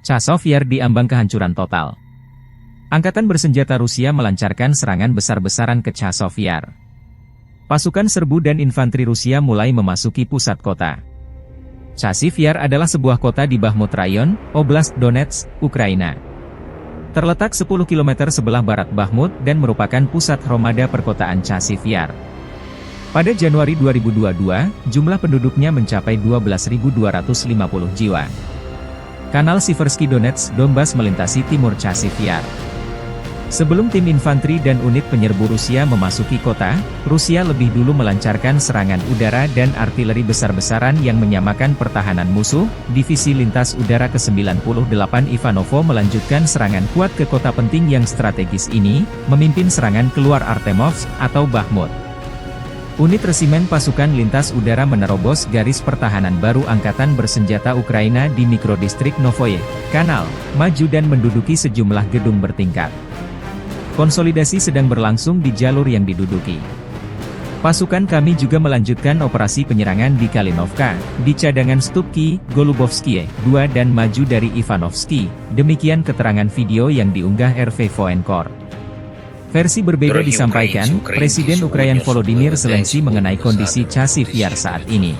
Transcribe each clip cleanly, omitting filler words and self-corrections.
Chazov Yar diambang kehancuran total. Angkatan bersenjata Rusia melancarkan serangan besar-besaran ke Chazov Yar. Pasukan serbu dan infanteri Rusia mulai memasuki pusat kota. Chazov Yar adalah sebuah kota di Bakhmut Rayon, Oblast Donetsk, Ukraina. Terletak 10 km sebelah barat Bakhmut dan merupakan pusat hromada perkotaan Chazov Yar. Pada Januari 2022, jumlah penduduknya mencapai 12.250 jiwa. Kanal Siversky Donetsk, Donbas melintasi timur Chazov Yar. Sebelum tim infanteri dan unit penyerbu Rusia memasuki kota, Rusia lebih dulu melancarkan serangan udara dan artileri besar-besaran yang menyamakan pertahanan musuh. Divisi Lintas Udara ke-98 Ivanovo melanjutkan serangan kuat ke kota penting yang strategis ini, memimpin serangan keluar Artemovsk atau Bakhmut. Unit resimen pasukan lintas udara menerobos garis pertahanan baru angkatan bersenjata Ukraina di mikrodistrik Novoye Kanal, maju dan menduduki sejumlah gedung bertingkat. Konsolidasi sedang berlangsung di jalur yang diduduki. Pasukan kami juga melanjutkan operasi penyerangan di Kalinovka, di cadangan Stupki, Golubovskie, 2 dan maju dari Ivanovsky, demikian keterangan video yang diunggah RV Voenkor. Versi berbeda disampaikan, Presiden Ukraina Volodymyr Zelensky mengenai kondisi Chazov Yar saat ini.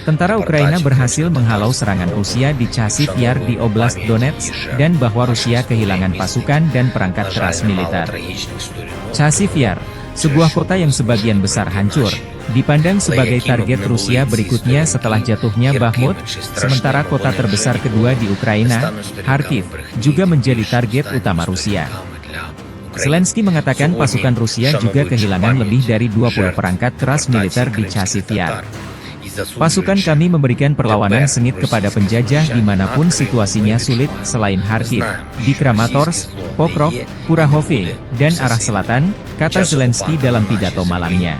Tentara Ukraina berhasil menghalau serangan Rusia di Chazov Yar di Oblast Donetsk, dan bahwa Rusia kehilangan pasukan dan perangkat keras militer. Chazov Yar, sebuah kota yang sebagian besar hancur, dipandang sebagai target Rusia berikutnya setelah jatuhnya Bakhmut, sementara kota terbesar kedua di Ukraina, Kharkiv, juga menjadi target utama Rusia. Zelensky mengatakan pasukan Rusia juga kehilangan lebih dari 20 perangkat keras militer di Chazov Yar. Pasukan kami memberikan perlawanan sengit kepada penjajah dimanapun situasinya sulit selain Kharkiv, di Kramatorsk, Pokrov, Kurahove, dan arah selatan, kata Zelensky dalam pidato malamnya.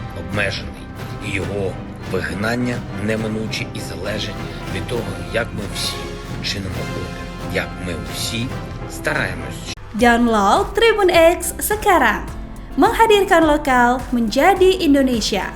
Download Tribun X sekarang, menghadirkan lokal menjadi Indonesia.